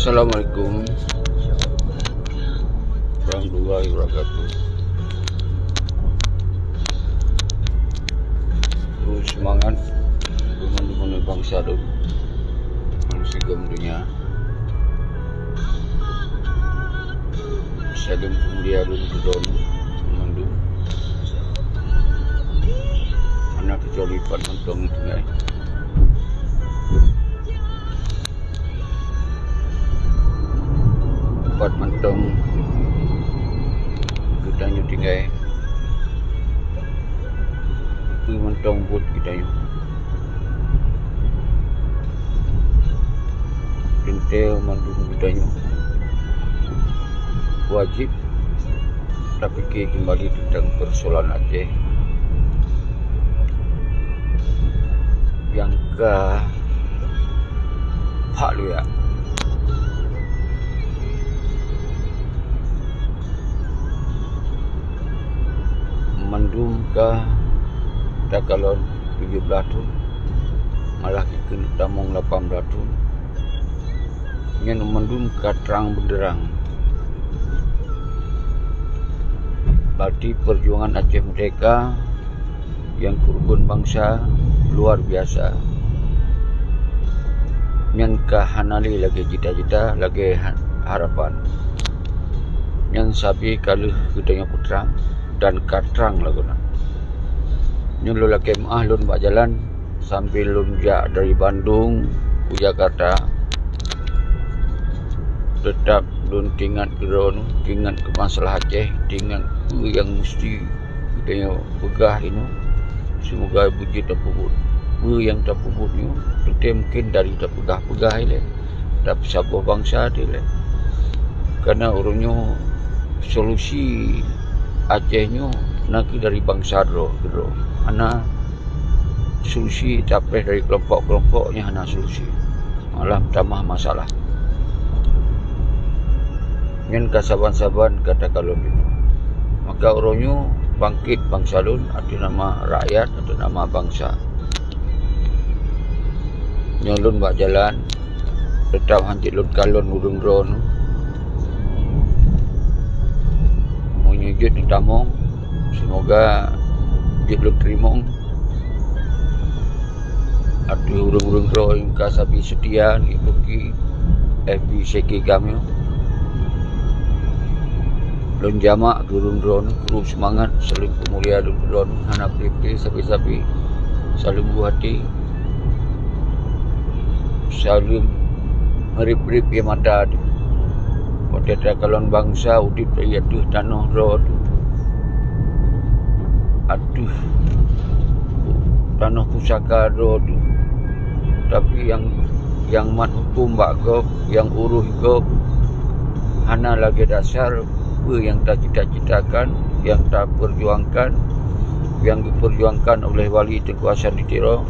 Assalamualaikum warahmatullahi wabarakatuh. Terus semangat teman-teman bangsa dulu, manusia dunia. Salim kemudian dulu memandu. Anak kecuali Pak Mentong itu ya. Pat mentong kita nyu tinggal mentong buat kita nyu kentel mandung kita nyu wajib tapi kembali tentang persoalan Aceh yang ke Pak Luya. Mendung ke Dakalon 17 tahun malah ke Tamong 18 tahun yang mendung ke terang benderang berarti perjuangan Aceh Merdeka yang kurban bangsa luar biasa yang kehanali lagi cita-cita lagi harapan yang sabi kalau kita yang putrang dan katrang lah guna. Nyulu laki maah lun bak jalan sambil lun jak dari Bandung ke Jakarta. Tetap lun tingat ke ron, tingat ke masalah Aceh, tingat ke yang mesti kita pegah ini. Semoga buji tak puput. Ke yang tak puput ni, kita mungkin dari tak pegah-pegah ile. Tak sabuh bangsa ile. Karena orangnya solusi Acehnya nak dari bangsa dro, ana solusi capek dari kelompok-kelompoknya ana solusi, malah tambah masalah. Ngen kasaban-saban kata kalau itu, maka orangnya bangkit bangsa lun, ada nama rakyat, ada nama bangsa. Nyolun bak jalan, tetap hancit lun kalon udung dron. Jut di Tamong, semoga jut lu terimong. Ada urung-urung drawing kasabi setia ni buki FB seki kami. Lun jamak urung drone, guru semangat, saling kemuliaan drone, anak PP sapi-sapi, saling buah hati, saling merip-rip ya mata. Pada kalon bangsa udip dari aduh tanah road aduh tanah pusaka road tapi yang mat hukum bak kau yang uruh kau hana lagi dasar apa yang tak cita-citakan yang tak perjuangkan yang diperjuangkan oleh Wali Tengku Hassan Ditiro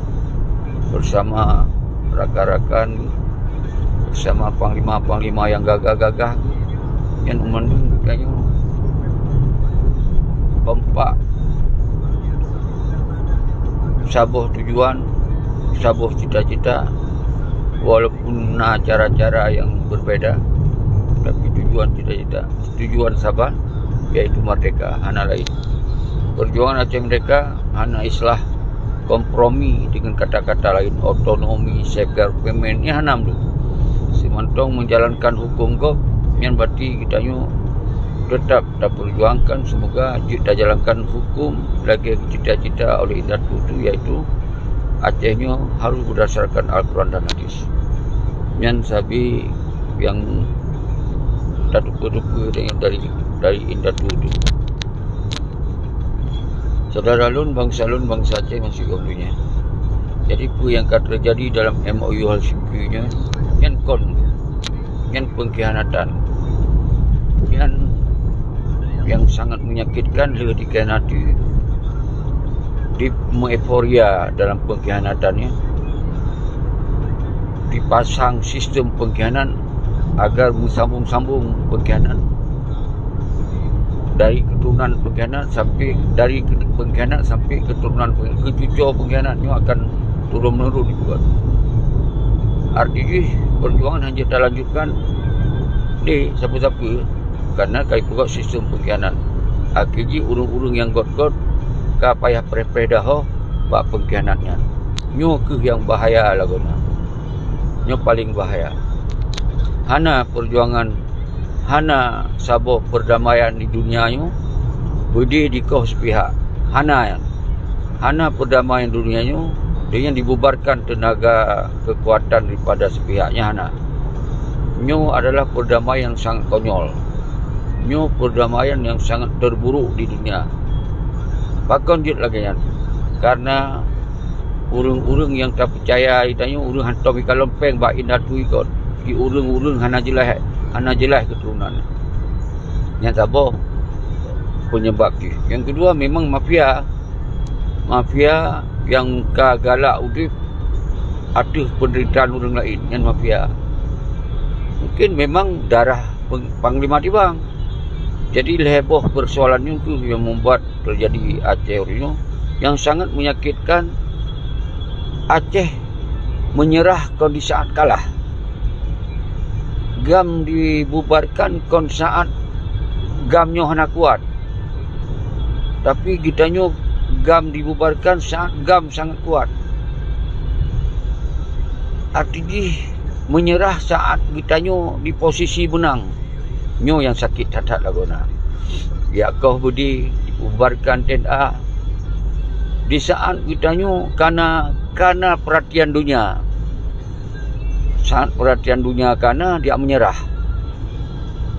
bersama rakan-rakan bersama panglima-panglima yang gagah-gagah yang mendung kayaknya pempak sabuh tujuan, sabuh cita-cita walaupun cara-cara yang berbeda tapi tujuan cita-cita, tujuan sabar iaitu merdeka, hana lain. Perjuangan Aceh Merdeka hana islah kompromi dengan kata-kata lain, otonomi, self-government, ini hanam tu. Si Mantong menjalankan hukum kau yang berarti kita tetap tak perjuangkan semoga kita jalankan hukum lagi cita-cita oleh Indatu itu iaitu Acehnya harus berdasarkan Al-Quran dan Hadis. Yang sabi yang tak dupa-dupa dari Indatu itu. Saudara lun bangsa Aceh masih umumnya. Jadi apa yang akan terjadi dalam MOU Helsinki-nya yang pengkhianatan yang sangat menyakitkan di hati di euforia dalam pengkhianatannya dipasang sistem pengkhianatan agar bersambung-sambung pengkhianatan dari keturunan pengkhianat sampai keturunan kecucu pengkhianatnya akan turun menurun dibuat. RTG perjuangan hanya kita lanjutkan di siapa-siapa karena kai pegawai sistem pengkhianat. RTG urung-urung yang got-got ka payah pre-pre dah bak pengkhianatnya. Nyo ke yang bahaya laguna. Nyo paling bahaya. Hana perjuangan, hana saboh perdamaian di dunia nyo budi di kau sepihak. Hana perdamaian dunia nyo dengan dibubarkan tenaga kekuatan daripada sepihaknya hana. Nyo adalah perdamaian yang sangat konyol. Nyo perdamaian yang sangat terburuk di dunia. Bahkan jut lagi kan. Karena urung-urung yang tak percaya itanya urung hantar mika lempeng bak indah tu ikut. Ki urung-urung hana jelas keturunan. Yang sabar penyebab ni. Yang kedua memang mafia yang galak udip ada penderitaan orang lain yang mafia. Mungkin memang darah Panglima Tibang. Jadi heboh persoalan itu yang membuat terjadi Aceh ini yang sangat menyakitkan. Aceh menyerah kon di saat kalah. GAM dibubarkan kon saat GAM-nya hana kuat. Tapi kitanya GAM dibubarkan saat GAM sangat kuat. Artinya menyerah saat kitanya di posisi menang. Nyo yang sakit tatat laguna. Ya kau budi dibubarkan TNA di saat kitanya karena perhatian dunia. Saat perhatian dunia karena dia menyerah.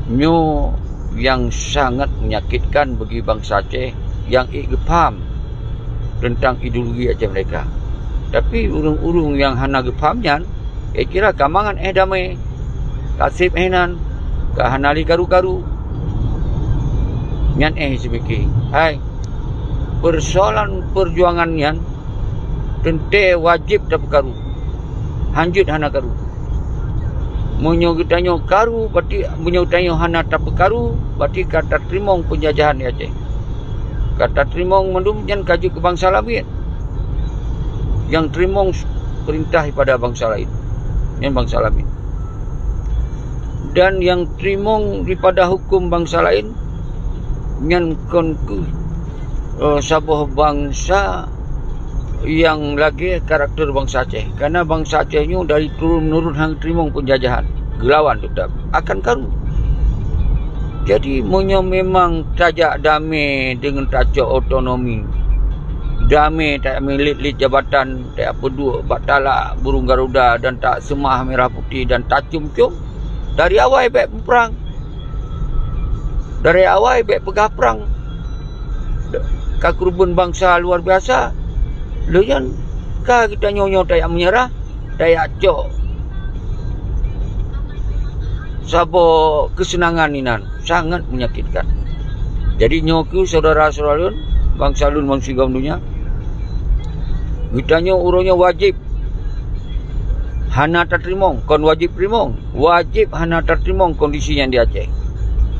Nyo yang sangat menyakitkan bagi bangsa Aceh yang faham tentang ideologi Aceh mereka. Tapi urung-urung yang hana gepahamnya, kira kamangan damai, kasih henan, kahanali karu-karu, nyan sebiki. Hai, persoalan perjuangan nyan, tente wajib dapat karu, hanjut hana karu. Menyogitanyo karu, berarti menyogitanyo hana dapat karu, berarti kata terimong penjajahan di Aceh. Kata terimong mendum yang kaju ke bangsa lain. Yang terimong perintah kepada bangsa lain. Yang bangsa lain. Dan yang terimong daripada hukum bangsa lain. Yang konku sabuh bangsa yang lagi karakter bangsa Aceh. Karena bangsa Aceh ni dari turun-menurun hang terimong penjajahan. Gelawan tetap. Akan karu. Jadi munyo memang tajak damai dengan tajak otonomi. Damai tak milik jabatan, tak apa dua, batalak burung Garuda dan tak semah merah putih dan tak cum-cum. Dari awal baik perang. Dari awal baik pegah perang. Kakurubun bangsa luar biasa. Layan ka kita nyonyo tak menyerah, tak cok. Sabo kesenangan ini sangat menyakitkan. Jadi nyoku saudara-saudara bangsa lun bangsa gam dunia. Kitanya urangnya wajib hana tertimong, kon wajib primong. Wajib hana tertimong kondisi yang di Aceh.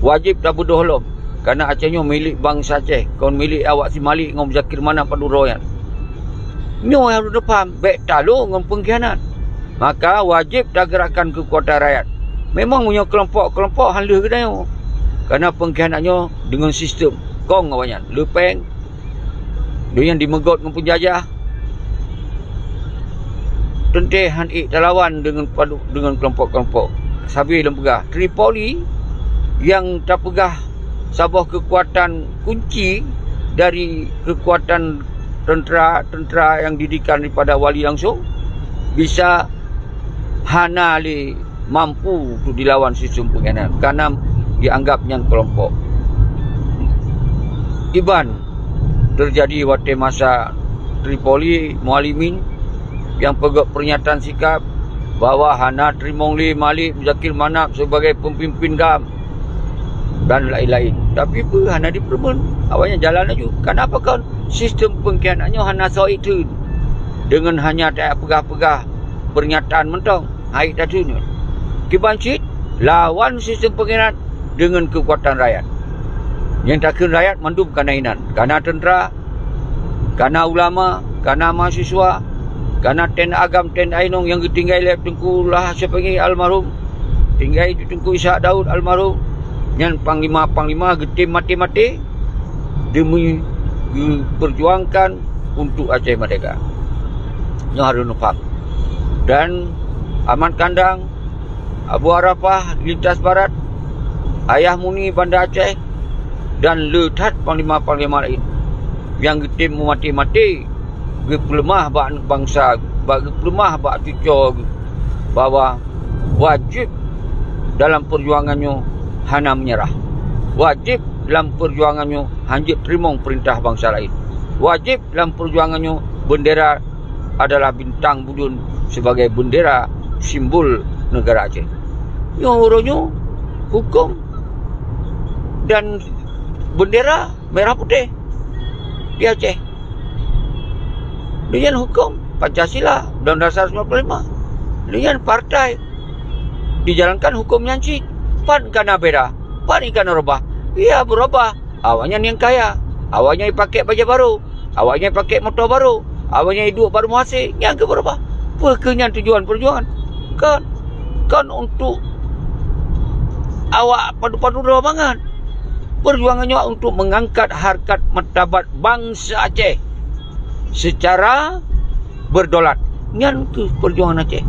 Wajib tak bodoh lom. Karena Acehnya milik bangsa Aceh. Kon milik awak si Malik ngom Zakir mana paduroyan. Nyo yang depan baik talu ngom pengkhianat. Maka wajib tak gerakan kekuatan rakyat. Memang punya kelompok-kelompok halus ke dah. Karena pengkhianatnya dengan sistem kong awaknya, lepeng. Dia yang dimegot dengan penjajah. Tenteh hanik talawan dengan kelompok-kelompok. Sabi lempegah Tripoli yang tak pegah sabah kekuatan kunci dari kekuatan tentera yang didikan daripada wali langsung bisa hana li mampu untuk dilawan sistem pengkhianat karena dianggapnya kelompok. Iban terjadi waktu masa Tripoli Mualimin yang pegak pernyataan sikap bahawa hana terimong li Malik Zakir Manap sebagai pemimpin GAM dan lain-lain. Tapi apa hana dipermen awalnya jalan aja. Kenapa kan sistem pengkhianatnya hana so itu dengan hanya tak pegah-pegah pernyataan mentong hai tadi ni. Kibancit lawan sistem pengkhianat dengan kekuatan rakyat. Yang takkan rakyat mandum kanainan, kana tentera, kana ulama, kana mahasiswa, Karena ten agam ten ainong yang tinggal lep tengku lah siapa ni almarhum. Tinggal itu tengku Ishak Daud almarhum. Yang panglima getim mati-mati demi perjuangkan untuk Aceh Merdeka. Nyo Harun Nupang. Dan Ahmad Kandang, Abu Arafah lintas barat, Ayah Muni Banda Aceh dan Lethat panglima-panglima lain yang getim mati-mati pelemah bangsa, pelemah cucur bahwa wajib dalam perjuangannya hana menyerah. Wajib dalam perjuangannya hanya terima perintah bangsa lain. Wajib dalam perjuangannya bendera adalah bintang budun sebagai bendera simbol negara Aceh. Nyoronyo hukum dan bendera merah putih di Aceh. Dengan hukum Pancasila Undang-Undang Dasar 45. Dengan partai dijalankan hukum Nyanci. Pan kana beda, pan ikan berubah. Iya berubah. Awalnya yang kaya, awalnya pakai baju baru, awalnya pakai motor baru, awalnya hidup baru muasik. Yang ke berubah. Pekenyan tujuan perjuangan. Kan untuk awak padu-padu rombongan. Perjuangannya untuk mengangkat harkat martabat bangsa Aceh secara berdaulat. Yang ke perjuangan Aceh.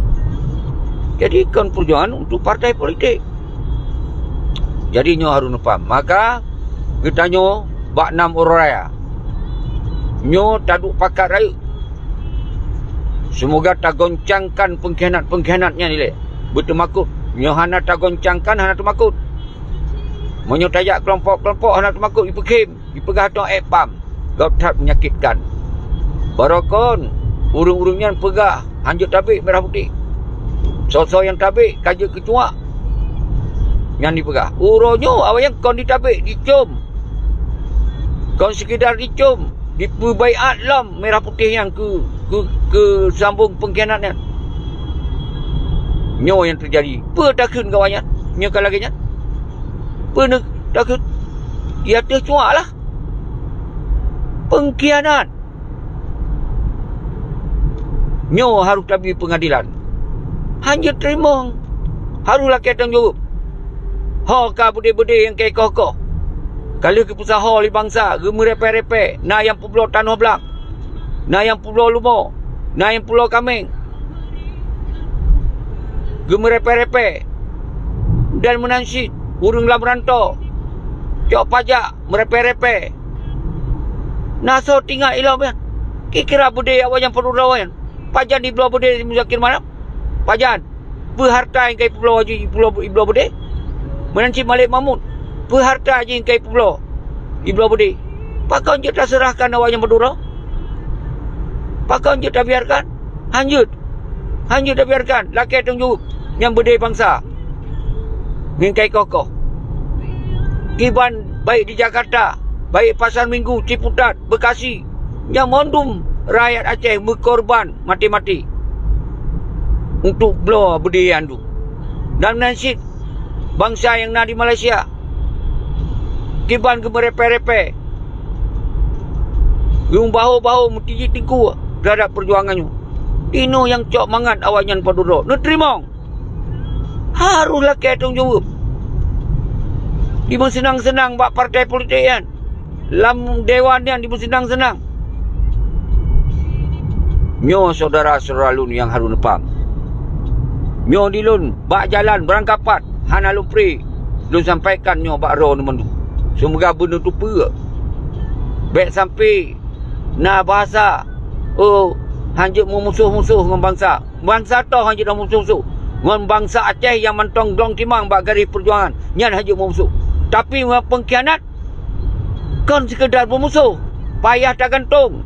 Jadi kan perjuangan untuk partai politik. Jadi nyo Harun Nupang. Maka kita nyo bak 6 orang raya. Nyo taduk pakat raya. Semoga tak goncangkan pengkhianat-pengkhianatnya nilai. Betul makut. Nyo hana tak goncangkan, hana tu makut. Menyo tajak kelompok-kelompok hana tu makut. Ipekim, ipegah tong pam. Gautat menyakitkan. Barokon, urung-urungnya pegah, hanjut tabik merah putih. Sosok yang tabik, kaja kecuak. Yang dipegah. Uronyo, awak yang kau ditabik, dicum. Kau sekedar dicum. Dipebaiat lam merah putih yang ke sambung pengkhianatnya. Nyo yang terjadi. Apa takut kawannya? Nyo kalaginya. Apa takut? Dia tercuak lah. Pengkhianat. Nyo harus tabi pengadilan. Hanya terima. Haruslah kita tanggung jawab. Ho ka bude-bude yang kaya kokoh. Kalau ke pusat ho li bangsa. Gemu repe-repe. Na yang pulau Tanah Belak. Na yang pulau Lumo. Na yang pulau Kameng. Gemu repe-repe. Dan menansit. Urung lam rantau. Cok pajak. Merepe-repe. Naso tinggal ilau kan. Kira bude awak yang perlu rawan. Pajan di Pulau Bude Muzakir mana? Pajan. Berharta yang kaya Pulau Bude. Menanci Malik Mahmud. Berharta je yang kaya Pulau Bude. Pakau je tak serahkan awak yang berdura? Pakau je tak biarkan? Hanjut tak biarkan. Laki tanggung yang berdaya bangsa. Yang kaya kokoh. Kiban baik di Jakarta. Baik Pasar Minggu, Ciputat, Bekasi. Yang mondum rakyat Aceh berkorban mati-mati untuk belah budaya itu. Dan nasib bangsa yang nak di Malaysia. Kiban ke merepe-repe. Yung bahu-bahu mutiji tingku terhadap perjuangannya. Tino yang cok mangat awaknya paduro. No terima. Haruslah kita tanggung jawab. Di senang-senang bak partai politik kan. Lam dewan yang di senang-senang. Nyo saudara-saudara lun yang Harun Nupang. Nyo dilun bak jalan berangkapat hana lupri. Lun sampaikan nyo bak ro mendu. Semoga benda tu per. Baik sampai na bahasa hanjut memusuh-musuh dengan bangsa. Bangsa tau hanjut dah musuh-musuh. Dengan bangsa Aceh yang mentong dong timang bak garis perjuangan. Nyan hanjut memusuh. Tapi dengan pengkhianat kan sekedar bermusuh. Payah tak gantung.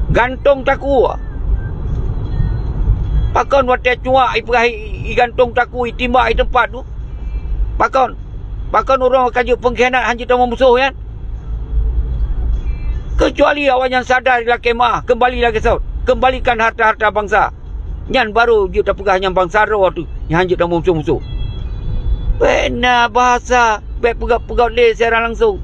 Gantung taku. Pakon watia cuak i gantung taku i timbak i tempat tu. Pakon orang akan jadi pengkhianat hanya tak memusuh kan. Kecuali awak yang sadar ila kemah, kembali lagi saud. Kembalikan harta-harta bangsa. Nyan baru dia tak pegah yang bangsa ro tu, yang hanya tak memusuh-musuh. Pena bahasa, baik pegat-pegat le secara langsung.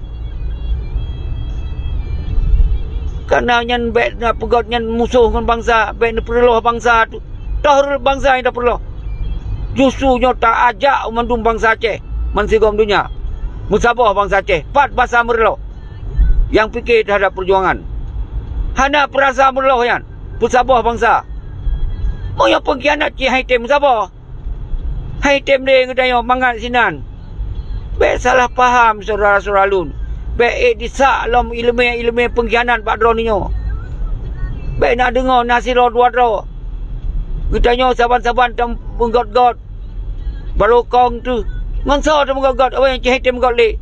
Karena nyan baik nak pegot nyan musuh dengan bangsa, baik nak perloh bangsa tu. Dah bangsa yang dah perloh. Justru nyo tak ajak mandum bangsa Aceh, mansigom dunia. Musabah bangsa Aceh, pat bahasa merloh. Yang fikir terhadap perjuangan. Hana perasa merloh yan, musabah bangsa. Mau yang pengkhianat cik haitem musabah. Haitem dia ngedayo mangat sinan. Baik salah faham saudara-saudara lun. Baik disak lom ilmu pengkhianat Pak Dron ni. Baik nak dengar nasiro dua dro. Kita nyo saban-saban tam menggot-got. Baru kong tu. Ngon sa tam menggot-got. Apa yang cihai tam menggot le.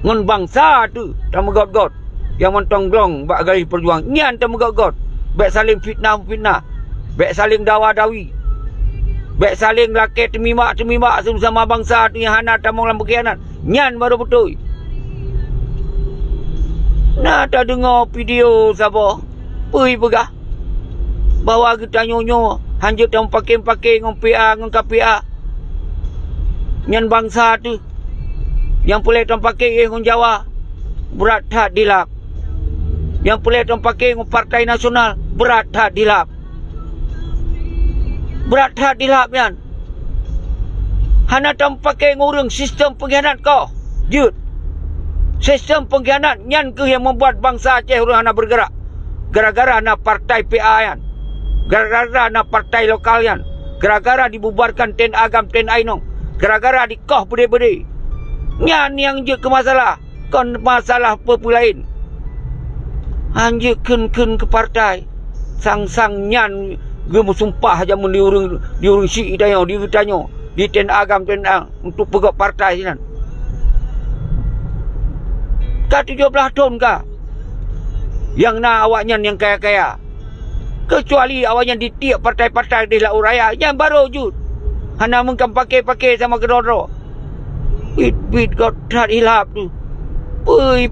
Ngon bangsa tu tam menggot-got. Yang mentong glong bak garis perjuang. Nyan tam menggot-got. Baik saling fitnah. Baik saling dawa-dawi. Baik saling laki temimak sama bangsa tu yang hana tam dalam pengkhianat. Nyan baru betul. Nah, tak dengar video siapa. Pergi pegah. Bawa kita nyonyo. Hanjut yang pakai-pakai dengan PA, dengan KPA. Nyan bangsa tu. Yang boleh yang pakai dengan Jawa. Berat tak dilap. Yang boleh yang pakai dengan Partai Nasional. Berat tak dilap. Berat tak dilap yan. Hana yang pakai ngurung sistem pengkhianat kau. Jut. Sistem pengkhianat nyan ke yang membuat bangsa Aceh orang nak bergerak. Gara-gara nak partai PA yan. Gara-gara nak partai lokal yan. Gara-gara dibubarkan ten agam ten ainong. Gara-gara dikoh bede-bede. Nyan yang je ke masalah. Kon masalah apa lain. Hanje kun ke partai. Sang-sang nyan gemu sumpah aja mun diurung si idayo di tanyo di ten agam ten untuk pegok partai sinan. Kah 17 tahun kah? Yang nak awaknya yang kaya-kaya. Kecuali awaknya di tiap partai-partai di Laut Raya. Yang baru jut. Hana mungkin pakai-pakai sama kedoro. Bit got tak hilap tu.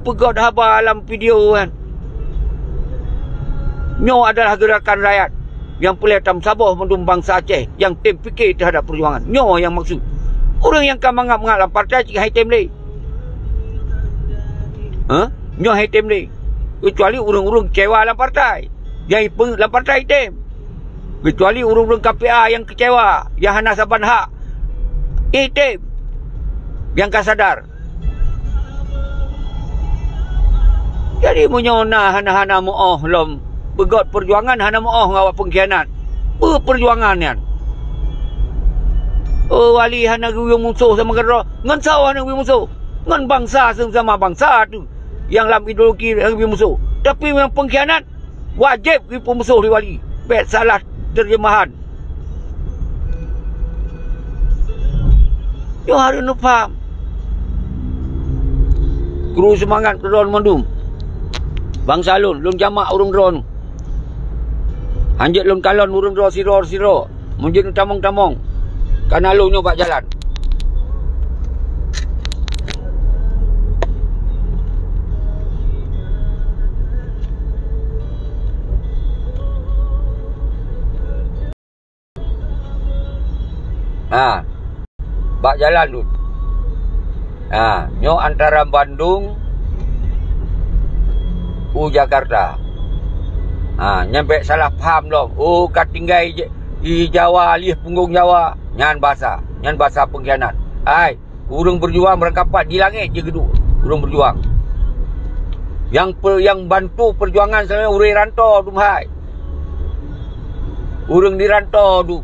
Pegot haba dalam video kan. Nyo adalah gerakan rakyat. Yang boleh tam Sabah mendum bangsa Aceh. Yang tim fikir terhadap perjuangan. Nyo yang maksud. Orang yang kan mengap-mengap dalam partai cik hai tim leh. Nyo hitam ni. Kecuali urung-urung kecewa dalam partai. Yang dalam partai hitam. Kecuali urung-urung KPA yang kecewa. Yang hana saban hak. Hitam. Yang kan sadar. Jadi menyona hana-hana mu'oh lom. Begot perjuangan hana mu'oh ngawak pengkhianat. Perjuangan yan. Oh wali hana guyung musuh sama gerah. Ngan sawah hana guyung musuh. Ngan bangsa sama bangsa tu. Yang dalam ideologi yang musuh. Tapi memang pengkhianat wajib musuh di wali. Baik salah terjemahan. Yo harus nak faham. Kru semangat kedon mandum. Bangsa lun jamak urung dron. Hanjut lun kalon urung dro siro. Munjun tamong-tamong. Karena lun nyoba jalan. Bak jalan tu. Nyo antara Bandung Jakarta. Nyampe salah faham dong. Oh kat tinggal di Jawa, lih punggung Jawa. Nyan bahasa pengkhianat. Urung berjuang berangkapat di langit je geduk. Urung berjuang. Yang bantu perjuangan sebenarnya urang rantau tu hai. Urung di rantau tu.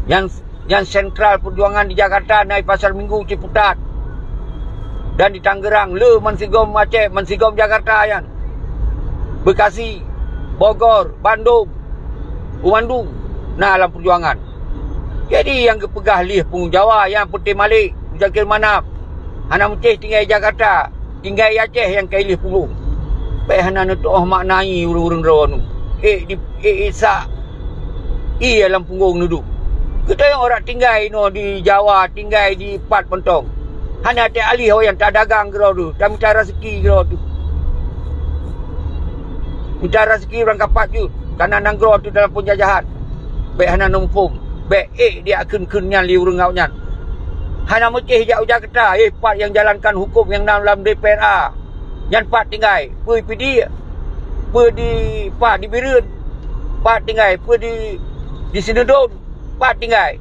Yang sentral perjuangan di Jakarta naik Pasar Minggu Ciputat. Dan di Tangerang le Mansigom Aceh, Mansigom Jakarta yan. Bekasi, Bogor, Bandung, Bandung. Nah dalam perjuangan. Jadi yang kepegah lih punggung Jawa yang Putih Malik, Zakir Manap. Hana Mutih tinggal Jakarta, tinggal Aceh yang kailih punggung. Baik hana nutuh maknai urung-urung rawan. Isak. Dalam punggung duduk. Kita yang orang tinggal di Jawa, tinggal di Pat Pentong. Hanya ada alih yang tak dagang kira tu. Tak minta rezeki kira tu. Minta rezeki orang kapat tu. Karena nanggro tu dalam penjajahan. Baik hana numpung. Baik dia kun-kunnya li urung ngaunya. Hana mecih jak Jakarta. Pat yang jalankan hukum yang dalam DPRA. Yang pak tinggal PD di pak di Birun, pak tinggal di Sinedon, pak tinggal.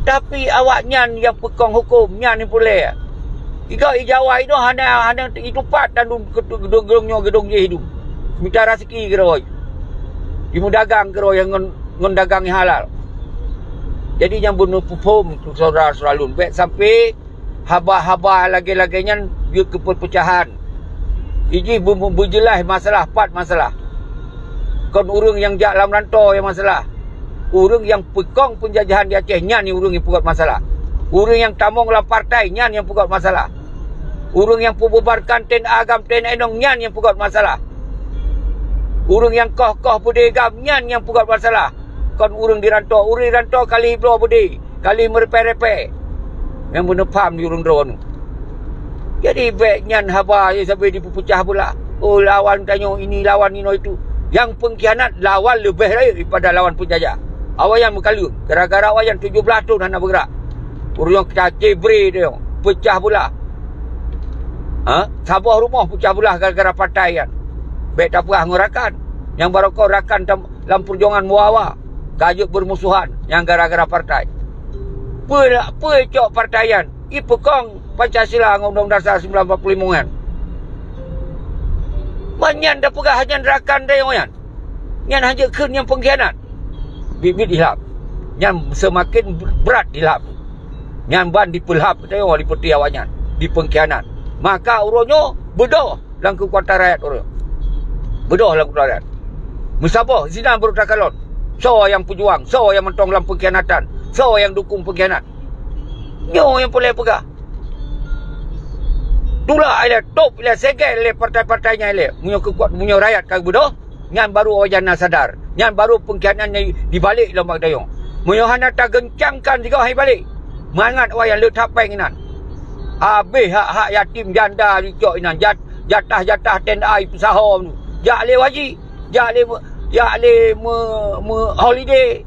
Tapi awak nyan yang pekong hukum nyan ni boleh. Ika Jawa itu hanya itu pat dan gedung je hidup. Minta rezeki kira imu dagang kira yang ngon dagang halal. Jadi yang bunuh pupum saudara selalu baik sampai haba-haba lagi-laginya dia ke perpecahan. Iji berjelas masalah pat masalah. Kon urang yang jak dalam rantau yang masalah. Urang yang pekong penjajahan di Aceh nyan ni urang yang pugat masalah. Urang yang tamong dalam partai nyan yang pugat masalah. Urang yang bubarkan ten agam ten enong nyan yang pugat masalah. Urang yang koh-koh budegam nyan yang pugat masalah. Kon urang di rantau kali bro budi, kali merepe-repe. Yang benar paham di urang drone. Jadi baik nyan haba sampai dipecah pula. Oh lawan tanya ini lawan ini itu. Yang pengkhianat lawan lebih daripada lawan penjajah. Awayan berkalun. Gara-gara awayan 17 tahun nak bergerak. Urang caci bre dia. Pecah pula. Sabah rumah pecah pula gara-gara partai kan. Baik tak perah ngerakan. Yang baru kau rakan dalam perjuangan muawa. Kajuk bermusuhan. Yang gara-gara partai. Apa cok partaian? Ipekong Pancasila Undang-Undang Dasar 1945 kan. Manyan dah pegah hajan rakan dia yang nyan haja kun yang pengkhianat. Bibit dilap. Nyan semakin berat dilap. Nyan ban dipelhap dia di peti awaknya, di pengkhianat. Maka uronyo bedoh dalam kekuatan rakyat orang. Bedoh dalam kekuatan rakyat. Musabah zina berutakalon. So yang pejuang, so yang mentong dalam pengkhianatan, so yang dukung pengkhianat. Nyo yang boleh pegah. Itulah ile top ile segel ile partai-partainya ile. Munyo rakyat kag bedoh, nyan baru wajana sadar. Nyan baru pengkhianatnya dibalik lombak dayong. Munyo hana ta gencangkan juga hai balik. Mangat wayan le tapeng inan. Habis hak-hak yatim janda dicok inan, jatah-jatah tenda pesahom tu. Jak le waji, jak le holiday,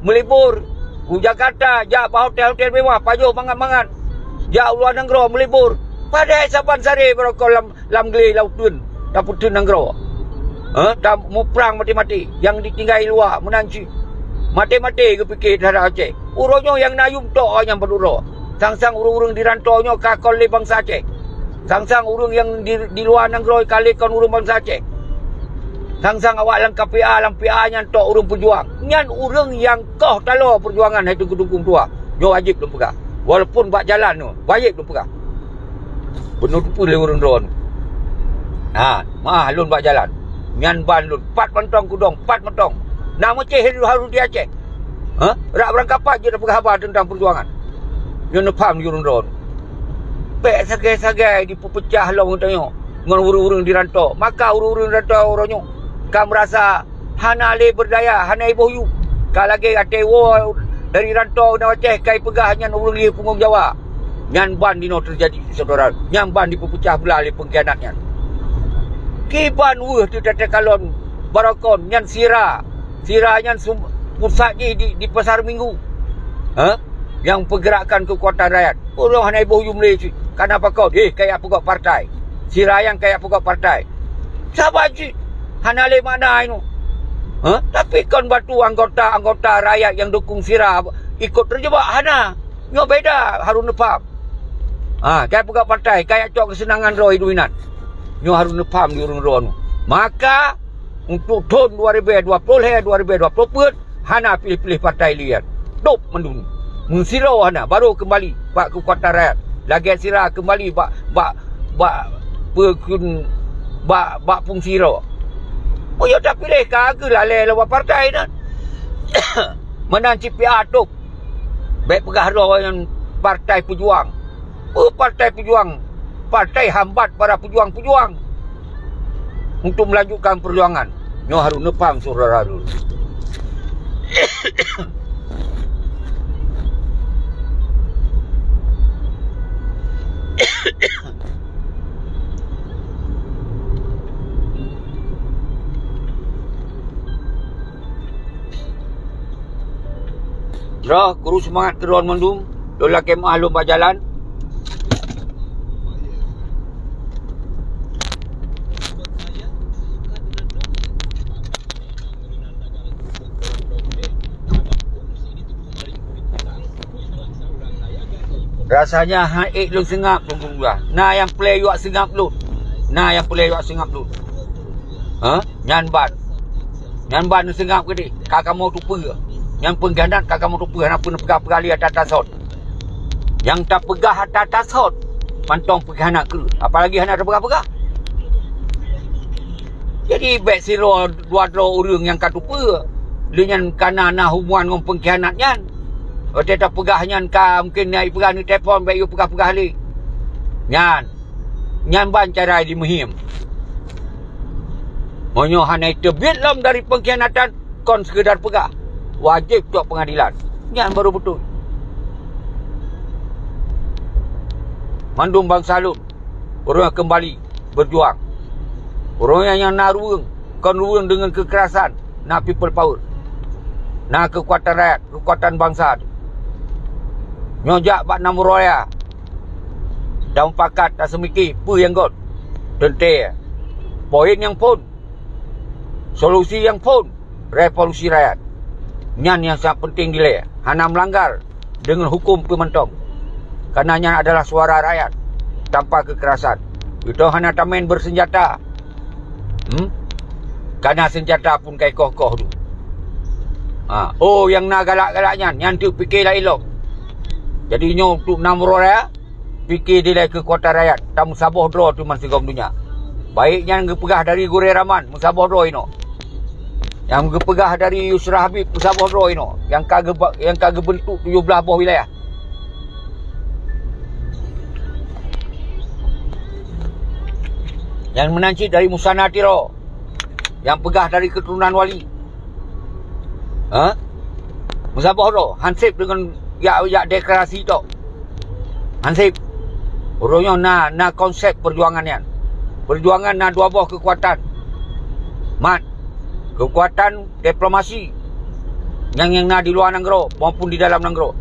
melibur. Ku Jakarta, jak hotel-hotel mewah, pajuh mangat-mangat. Jak luar negara melibur. Pada saban sari berokol lam geli laut tun, dapur tun negara. Tak mau perang mati-mati, yang ditinggali luar menanci. Mati-mati ke fikir terhadap Aceh. Uronyo yang nayum tok yang berdura. Sang-sang urung-urung di rantonyo kakol le bangsa Aceh. Sang-sang urung yang di luar negara kali kon urung bangsa Aceh. Sang-sang awak lang KPA nya tok urung perjuang. Nyan urung yang koh talo perjuangan hai dukung tua. Nyo wajib lu pegah. Walaupun bak jalan tu, wajib lu pegah. Penuh tu le urung drone. Mah lun bak jalan. Nyan ban lun 4 mentong kudong, 4 mentong. Nama Aceh harus di Aceh. Rak berangkapat je dah pegah khabar tentang perjuangan. Nyo nepam di urung drone. Pek sagai-sagai dipecah long tanya. Ngan urung-urung di rantau. Maka urung-urung di rantau oronyo. Kam merasa hana le berdaya, hana ibu yu. Kal lagi atewo dari rantau na Aceh kai pegah nyan urung li punggung Jawa. Nyan ban dino terjadi saudara. Nyan ban dipecah belah le pengkhianatnya. Kiban tu tete kalon barakon nyan sira nyan pusat di pasar minggu. Yang pergerakan kekuatan rakyat. Orang hana ibu yu Malaysia. Kenapa kau? Kayak pegawai partai. Sira yang kayak pegawai partai. Sabar je. Hana le mana itu. Tapi kon batu anggota rakyat yang dukung sira ikut terjebak hana. Nyo beda harus nepam. Kayak pegawai partai, kayak cok kesenangan roh hiduinan. Nyo harus nepam di urung-urung. Maka untuk tahun 2020 hana pilih-pilih partai lian. Dop mendung. Mensiro hana baru kembali bak kekuatan rakyat. Lagi sira kembali bak fungsi ro. Oh ya tak pilih kagak lah lawan partai dah. Menang CPA tu. Baik pegah roh yang partai pejuang. Partai pejuang. Partai hambat para pejuang-pejuang. Untuk melanjutkan perjuangan. Nyo harus nepam saudara dulu. Roh, guru semangat keruan mendung. Dola kemah lomba jalan. Rasanya haik lu sengap lu gua. Nah yang play yuak sengap lu. Nah yang play yuak sengap lu. Nyan ban. Nyan ban sengap ke di. Kakak mau tupu ke. Yang pengganat kakak mau tupu. Kenapa nak pegah perali atas hot. Yang tak pegah atas hot. Mantong pegah nak ke. Apalagi anak tak pegah-pegah. Jadi baik siro dua-dua orang yang kat tupu. Dengan kana hubungan dengan pengkhianat nyan. Otak tak pegah nyan ka. Mungkin naik pegah ni telefon. Baik you pegah-pegah li. Nyan. Nyan ban cara di muhim. Monyo hanai terbit lam dari pengkhianatan. Kon sekedar pegah. Wajib tuak pengadilan. Nyan baru betul. Mandum bangsa lu. Orang yang kembali berjuang. Orang yang nak ruang. Kon ruang dengan kekerasan. Nak people power. Nak kekuatan rakyat. Kekuatan bangsa. Nyojak bak nama raya. Daun pakat tak semiki. Apa yang god. Tentu. Poin yang pun. Solusi yang pun. Revolusi rakyat. Nyan yang sangat penting dile. Hana melanggar. Dengan hukum pementong. Kerana nyan adalah suara rakyat. Tanpa kekerasan. Itu hana tamen bersenjata. Kerana senjata pun kai kokoh tu. Oh yang nak galak-galaknya. Nyan tu fikir lah elok. Jadi nyo tu namro raya. Fikir dia lah kekuatan rakyat. Tak musabah draw tu masih gom dunia. Baiknya yang pegah dari Gure Rahman. Musabah draw ino. Yang pegah dari Yusra Habib. Musabah draw ino. Yang kagak bentuk 17 buah wilayah. Yang menancit dari Musana Tiro. Yang pegah dari keturunan wali. Musabah draw. Hansip dengan ya deklarasi tu. Hansip. Orangnya na konsep perjuangan yang. Perjuangan na dua buah kekuatan. Mat. Kekuatan diplomasi. Yang na di luar negara maupun di dalam negara.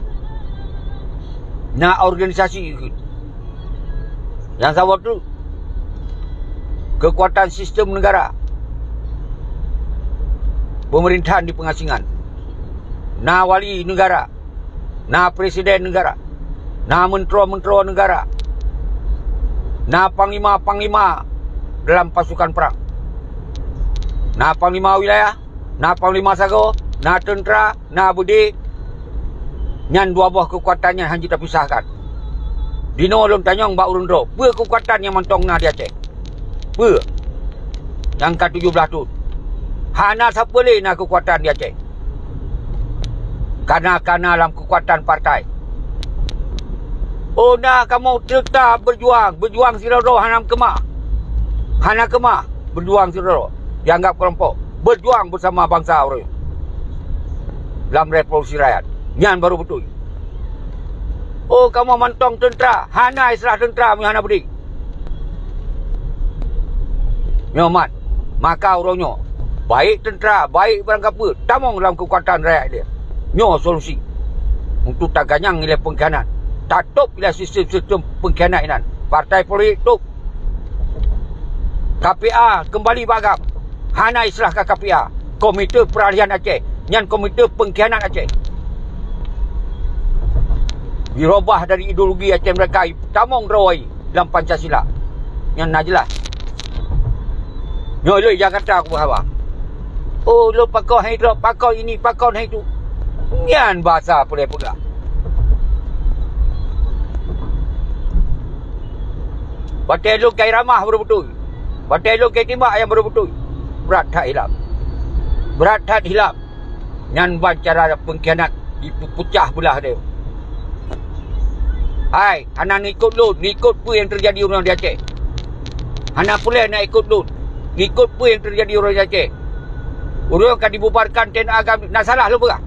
Na organisasi. Yang sama tu. Kekuatan sistem negara. Pemerintahan di pengasingan. Na wali negara. Na presiden negara. Na menteri-menteri negara. Na panglima-panglima dalam pasukan perang. Na panglima wilayah. Na panglima sago. Na tentera. Na budi. Nyan dua buah kekuatannya hanya kita pisahkan. Dino lom tanyong bak urun dro. Apa kekuatan yang mentong na di Aceh? Apa? Yang ke-17 tu. Hana siapa leh na kekuatan di Aceh? Karena dalam kekuatan partai. Oh nah kamu tetap berjuang. Berjuang siroro hanam kemah. Hana kemah. Berjuang siroro. Dianggap kelompok. Berjuang bersama bangsa orang. Dalam revolusi rakyat. Nyan baru betul. Oh kamu mantong tentera. Hana istilah tentera. Hana beri. Nyomat. Maka orangnya. Baik tentera. Baik barang apa. Tamong dalam kekuatan rakyat dia. Nyo solusi. Untuk tak ganyang nilai pengkhianat. Tatup bila sistem pengkhianat ini. Partai politik tu. KPA kembali bagam. Hana istilah KPA. Komite Peralihan Aceh. Nyan Komite Pengkhianat Aceh. Dirubah dari ideologi Aceh mereka. Tamong rawai dalam Pancasila. Nyan nak jelas. Nyo lu Jakarta aku berhawa. Oh lu pakau hidrop. Pakau ini. Pakau itu. Nyan bahasa boleh pegang. Batai lu kai ramah baru betul. Batai lu kai timbak yang baru betul. Berat tak hilap. Berat tak hilap. Nyan cara pengkhianat dipecah belah dia. Hai, hana ikut lu. Ikut apa yang terjadi orang di Aceh. Hana pula nak ikut lu. Ikut apa yang terjadi orang di Aceh. Orang akan dibubarkan TNI agama. Nak salah lu berah?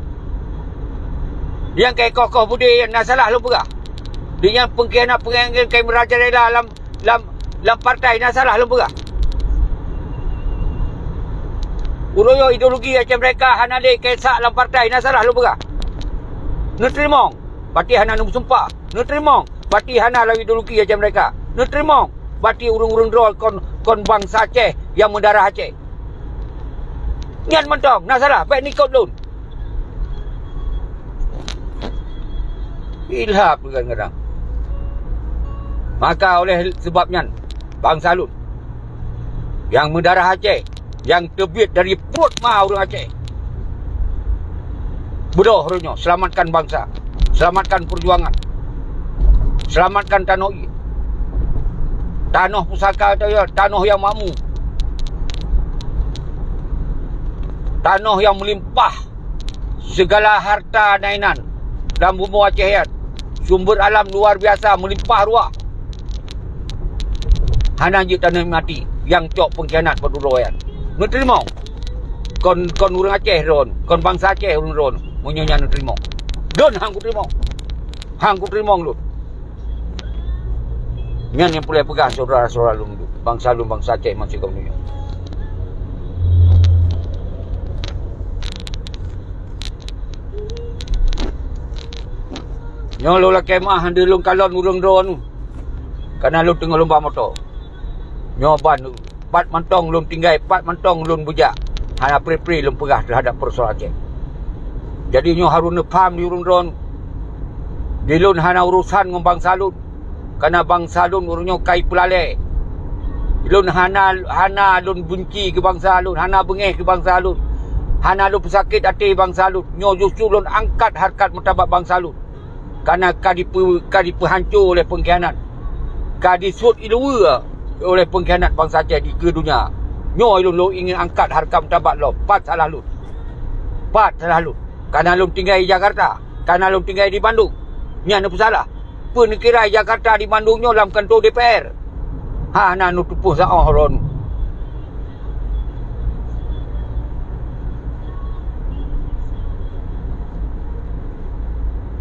Yang kai kokoh budi yang nak salah lu berah? Dia yang pengkhianat kai merajalela dalam partai nak salah lu berah? Uroyo ideologi Aceh mereka hana dek kesak dalam partai nak salah lu berah? Netrimong. Parti hana nombor sumpah. Netrimong. Parti hana lawan ideologi Aceh mereka. Netrimong. Parti urung-urung drol kon bangsa Aceh yang mendarah Aceh. Nyan mentong. Nak salah. Baik ni kau dun. Ilhap kadang-kadang. Maka oleh sebabnya bangsa Lut yang mendarah Aceh, yang terbit dari perut mah orang Aceh, bodoh runyo, selamatkan bangsa, selamatkan perjuangan, selamatkan tanah ini. Tanah pusaka itu ya, tanah yang makmur, tanah yang melimpah segala harta nainan dan bumi Acehian, sumber alam luar biasa melimpah ruah. Hana je tanah mati yang cok pengkhianat perduroyan. Ngeterima. Kon orang Aceh ron, kon bangsa Aceh ron, munyonya ngeterima. Don hang ku terima. Hang ku terima lu. Nyan yang boleh pegang saudara-saudara lu, bangsa Aceh masih kau dunia. Nyolo la kemah hande lung kalon urung ron. Karena lu tengah lomba motor. Nyoban pat mantong lum tinggai, pat mantong lum bujak. Hana pri-pri lum pegah terhadap persoalan Aceh. Jadi nyo harus nepam di urung ron. Di lun hana urusan dengan bangsa lun. Karena bangsa lun urunyo kai pelale. Di lun hana lun benci ke bangsa lun, hana bengeh ke bangsa lun. Hana lun pesakit hati bangsa lun. Nyo justru lun angkat harkat martabat bangsa lun. Karena kadi hancur oleh pengkhianat. Kadi sud ilua oleh pengkhianat bangsa Aceh di ke dunia. Nyo lu ingin angkat harkat martabat lo. Pat salah lu. Karena lu tinggal di Jakarta, karena lu tinggal di Bandung. Ni ana salah. Penekira Jakarta di Bandung nyo dalam kantor DPR. Ha na nu tupuh sa ron.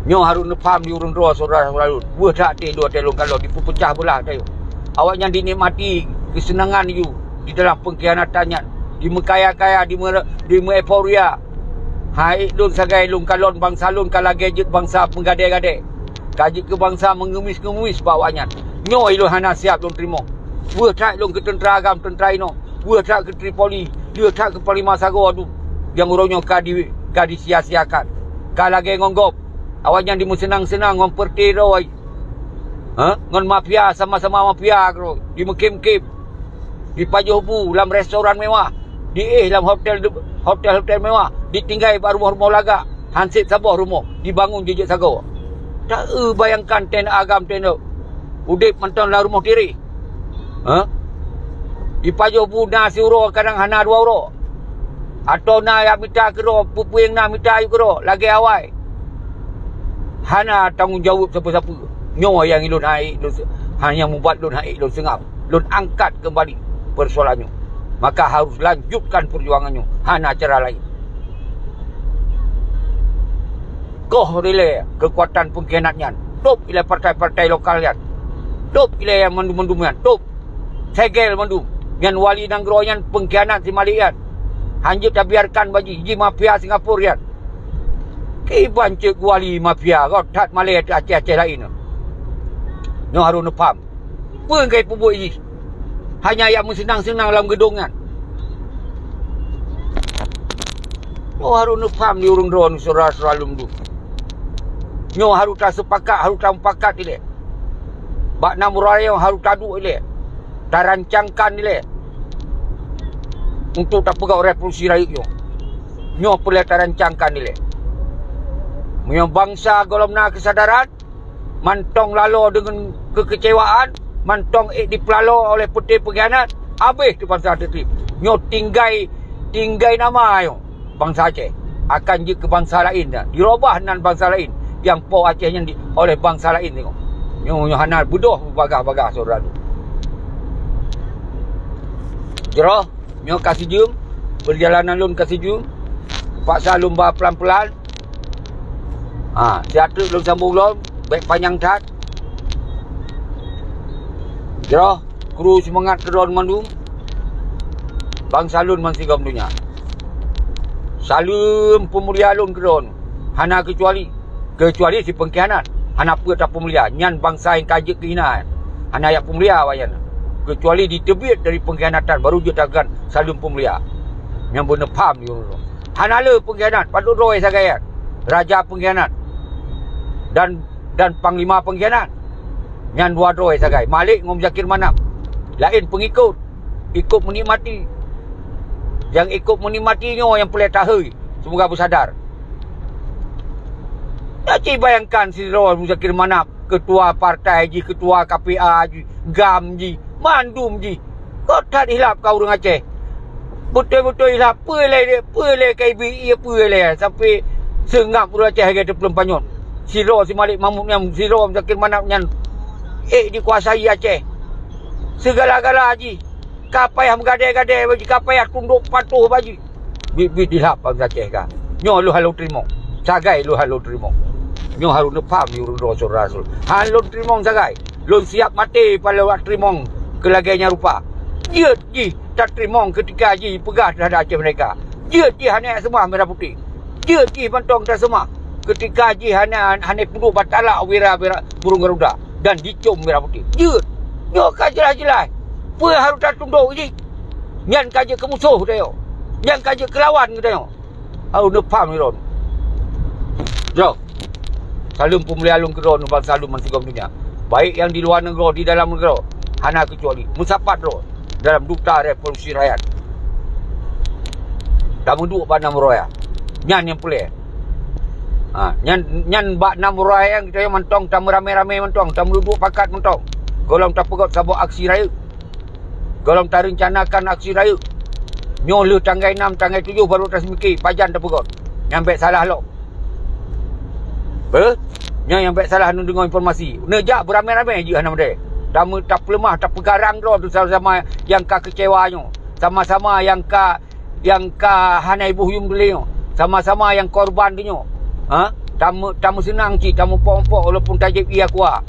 Nyo harus nepam di urun roh saudara-saudara lu. Buah tak te dua telung kalau dipecah belah tayo. Awaknya dinikmati kesenangan you di dalam pengkhianatannya, di mekaya-kaya, di euforia. Hai lun sagai lun kalon bangsa lun kala gadget bangsa penggade-gade. Kaji ke bangsa mengemis-ngemis bawanya. Nyo ilun hana siap lun terima. Buah tak lun ke tentera agam tentera ino. Buah tak ke Tripoli, dia tak ke Panglima Sago tu. Yang urungnya kadi sia-siakan. Kala ge ngonggop. Awaknya dimusenang-senang mempertero ai. Ngon mafia sama-sama mafia kro. Di mekim-kim. Di Pajohu dalam restoran mewah. Di dalam hotel mewah. Ditinggai rumah-rumah laga. Hansip sabah rumah. Dibangun jejak sago. Tak bayangkan ten agam ten udip menton lah rumah diri. Di Pajohu nasi uro kadang hana 2 euro. Atau na yang minta kero. Pupu yang na minta ayu kero. Lagi awai. Hana tanggungjawab siapa-siapa. Nyawa yang ilun naik, hanya membuat lun naik, lun sengap. Lun angkat kembali persoalannya. Maka harus lanjutkan perjuangannya. Hana cara lain. Koh rile kekuatan pengkhianatnya. Top ila partai-partai lokal yan. Top ila yang mendum-mendum yan. Top. Segel mendum. Yang wali nanggro yan pengkhianat si Malik yan. Hanjut tak biarkan bagi ji mafia Singapura yan. Kiban cik wali mafia kau tak Malay Aceh lain. Nyo harus nepam. Pengkai pubuk ini. Hanya yang senang-senang dalam gedungan. Nyo harus nepam di urung drone saudara-saudara lumdu. Nyo harus tak sepakat, harus tak sepakat ile. Bak namuraya harus taduk ile. Tak rancangkan ile. Untuk tak pegau revolusi rakyat nyo. Nyo perlu tak rancangkan ile. Punya bangsa golomna kesadaran, mantong lalo dengan kekecewaan, mantong dipelalo oleh peti pengkhianat, habis tu bangsa tertib. Nyo tinggai nama yo bangsa Aceh akan je ke bangsa lain dah. Dirubah nan bangsa lain yang po Acehnya oleh bangsa lain tengok. Nyo hanal budoh bagah-bagah saudara tu. Jero, nyo kasih jum, perjalanan lun kasih jum. Paksa lumba pelan-pelan. Sihat tu belum sambung belum. Baik panjang tat. Jero, kru semangat keron mandum. Bangsa lun masih gam dunia. Salam pemulia lun keron. Hana kecuali si pengkhianat. Hana apa tak pemulia. Nyan bangsa yang kajik kehina. Hana yang pemulia wayan. Kecuali ditebit dari pengkhianatan baru dia takkan salam pemulia. Yang benepam di urut. Hana le pengkhianat. Patut roy sagayat. Raja pengkhianat. Dan panglima pengkhianat. Yang dua droi sagai. Malik dengan Muzakir Manap. Lain pengikut. Ikut menikmati. Yang ikut menikmatinya yang boleh tahu. Semoga bersadar. Tak cik bayangkan si Muzakir Manap. Ketua partai je, ketua KPA je, GAM je, Mandum je. Kau tak hilap kau orang Aceh. Betul-betul hilap. Pelai KBI pelai. Sampai sengap orang Aceh kata belum panyut. Si Malik Mahmud yang si Muzakir Manap yang dikuasai Aceh. Segala-gala haji. Kapai yang gadai-gadai bagi kapai yang tunduk patuh bagi. Bit dilap bang Aceh kah. Nyo lu halu terima. Sagai lu halu terima. Nyo haru nepam ni urun rasul. Halu terima sagai. Lu siap mati pada waktu terima kelagainya rupa. Dia ji tak terima ketika ji pegah terhadap Aceh mereka. Dia ji hanya semua merah putih. Dia ji bantong tak semua. Ketika ji hanya penduk batala wira burung Garuda dan dicom merah putih. Dia nyo jelas-jelas. Apa harus tak tunduk je? Yang kaja ke musuh dia. Yang kaja ke lawan dia. Harus nepam ni ron. Jom. Salum pemuli alung ke ron bangsa salum mantigom dunia. Baik yang di luar negara, di dalam negara. Hana kecuali. Musapat ron. Dalam Duta Revolusi Rakyat. Tak menduk bak 6 roya. Nyan yang boleh. Nyan bak 6 roya yang kita mentong. Tamu rame-rame mentong. Tamu duduk pakat mentong. Golong tak pegot sabuk aksi raya. Golong tak rencanakan aksi raya. Nyolu tanggal 6, tanggal 7 baru tak semikir. Pajan tak pegot. Yang baik salah lo. Yang baik salah nu dengar informasi. Nejak beramai-ramai je nama dia. Tamu tak pelemah, tak pegarang tu sama-sama yang ka kecewanya. Sama-sama yang ka hanai buhyum beliau. Sama-sama yang korban dia. Tamu senang cik, tamu pok-pok walaupun tajib ia kuat.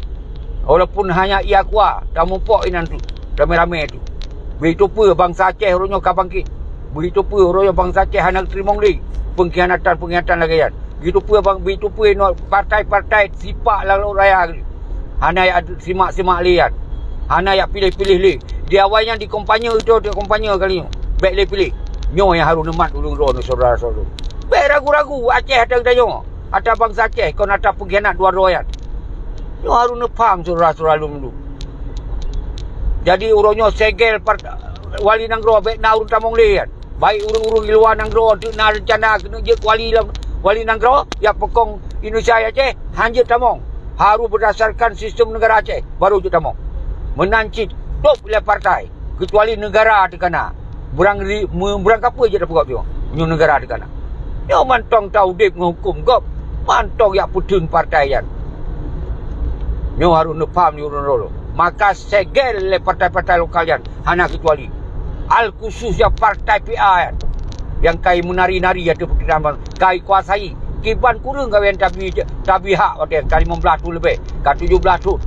Walaupun hanya ia kuat, tamu pok inan tu. Ramai-ramai tu. Begitu pun bangsa Aceh orangnya kau bangkit. Begitu pun orangnya bangsa Aceh hendak terima lagi pengkhianatan lagi. Begitu pun partai-partai sipak lalu raya. Hana yang simak-simak lihat. Hana yang pilih-pilih li. Di awalnya di kompanya itu, di kompanya kali ni. Baik pilih. Nyo yang harus nemat ulung ron saudara-saudara. Baik ragu-ragu Aceh ada kita ada bangsa Aceh kau nak pengkhianat dua royat. Nyo harus nepam saudara-saudara dulu. Jadi urangnya segel wali Nanggro baik na urang tamong lihat. Baik urang-urang di luar Nanggro nak rencana kena je wali Nanggro yang pekong Indonesia Aceh hanya tamong. Harus berdasarkan sistem negara Aceh baru je tamong. Menancit top oleh partai kecuali negara tekana. Berang kapal je dah pegak dia. Nyu negara tekana. Yo mantong tahu dip menghukum gop. Mantong ya putun partai yan. Nyu harus nepam ni urang-urang. Maka segel oleh partai-partai lokal yan. Hana kecuali Al-khususnya partai PA yan. Yang kai menari-nari ada perkiraan kai kuasai. Kiban kurang kau yang tabi hak kali 15 tu lebih. Kali 17 tu.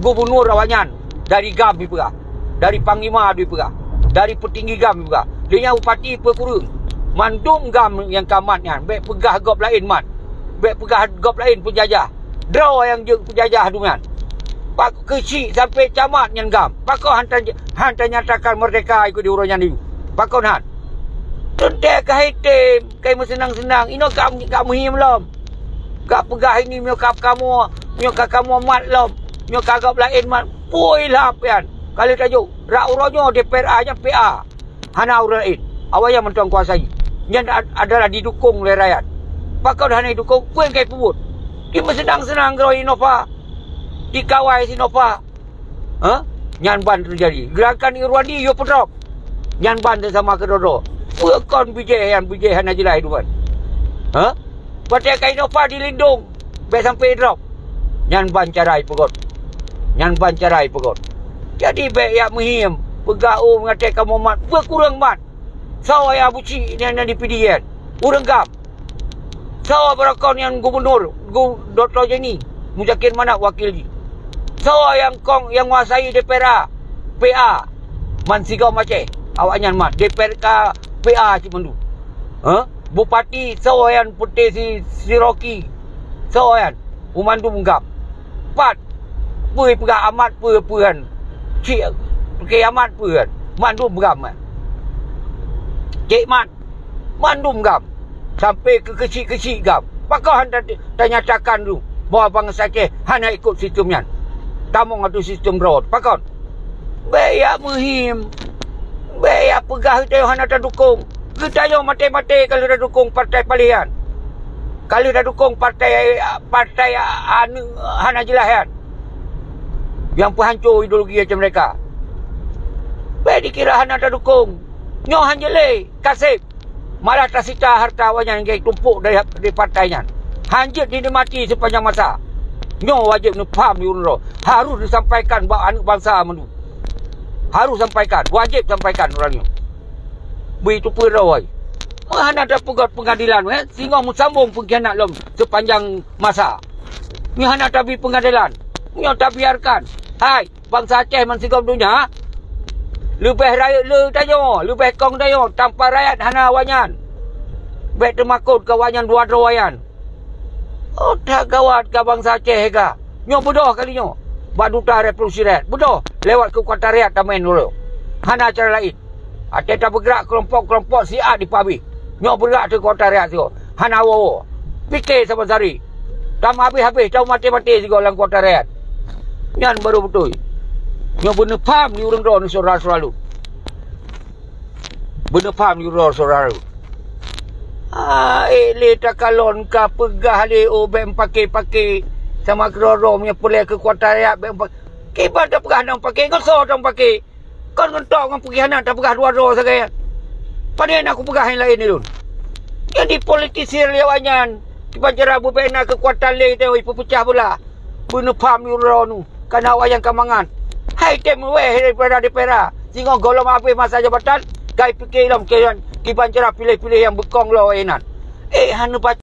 Gubernur Rawanyan dari GAM diperah. Dari Panglima diperah. Dari petinggi GAM diperah. Dia yang upati kurang. Mandum GAM yang kamat yan. Baik pegah gop lain man. Baik pegah gop lain penjajah. Draw yang penjajah tu man. Pak kecil sampai camat yang GAM. Pak kau hantar nyatakan merdeka ikut diurangnya ni. Pak kau han. Tentek kai tem, kai senang-senang. Ino gak muhim lom. Gak pegah ini nyokap kamu mat lom. Nyokap gap lain mat. Pui lah pian. Kali tajuk rak uronyo DPR-nya PA. Hana urang lain. Awak yang mentong kuasai. Yang adalah didukung oleh rakyat. Pak kau dah didukung, pun kai pebut. Dia senang-senang kalau Innova. Dikawai Sinova. Nyan ban terjadi. Gerakan Irwandi yo pedrop. Nyan ban sama kedodo. Bukan bijayan aja lah itu kan. Partai kain Innova dilindung. Baik sampai drop. Nyan ban carai pegot. Jadi baik yang muhim. Pegau mengatakan Muhammad. Berkurang mat. Sawa yang buci yang dipilihan. Urang GAM. Sawa berakon yang gubernur. Dr. Jenny. Muzakir Manap wakil ni. Sawa yang kong yang menguasai DPR PA. Mansigau Aceh. Awaknya mat. DPR PA cik mendu. Bupati sawayan putih si Rocky. Sawayan Umandum GAM. 4 Pui pegah amat puan. Cik pakai amat puan. Mandum GAM. Cik mat. Mandum GAM. Sampai ke kecil-kecil GAM. Pakau hendak nyatakan dulu bahawa bangsa Aceh hanya ikut sistemnya. tamong atu sistem road. Pakon. Beya muhim. Beya pegah itu hana tak dukung. Kita yo mati-mati kalau dah dukung partai palihan. Kalau dah dukung partai hana jelahan. Yang penghancur ideologi macam mereka. Baik dikira hana tak dukung. Nyo hanjele kasih. Malah tak sita harta wanyan yang tumpuk dari partainya. Hanjut dinikmati sepanjang masa. Nyo wajib faham diurun. Harus disampaikan buat anak bangsa menu. Harus sampaikan. Wajib sampaikan orang ni. Begitu perawai. Mana ada pengadilan sehingga musambung pengkhianat lom sepanjang masa. Ni hana tabi pengadilan. Ni tak biarkan. Hai, bangsa Aceh man sigam dunia. Lebih rakyat le tayo, lebih kong tayo tanpa rakyat hana wanyan. Baik termakut ke wanyan dua wayan. Oh tak gawat ke bangsa Aceh ka. Nyo bodoh kali nyo. Bak duta revolusi rakyat. Bodoh. Lewat kekuatan rakyat tak main dulu. Hana cara lain. Aceh tak bergerak kelompok-kelompok siap dipabi. Nyo bergerak ke kekuatan rakyat tu. Hana wawo. Fikir sama sehari. Tak habis-habis. Tak mati-mati juga dalam kekuatan rakyat. Nyan baru betul. Nyo benar faham ni orang roh ni saudara selalu. Benar faham ni orang saudara. Le takalon ka pegah le obek pakai sama keroro punya pelai kekuatan rakyat. Kibat tak pegah nang pakai. Ngosor tak pakai. Kau ngentok dengan pengkhianat tak pegah dua-dua sekalian. Padahal aku pegah yang lain ni dun. Yang dipolitisir lewanyan. Kibanjara bubena kekuatan le tu pecah pula. Benar faham ni orang nu. Karena wayang kamangan. Hai tem weh daripada DPR. Sehingga golong habis masa jabatan. Gai fikir dalam kiban cara pilih-pilih yang bekong lo enan. Hanu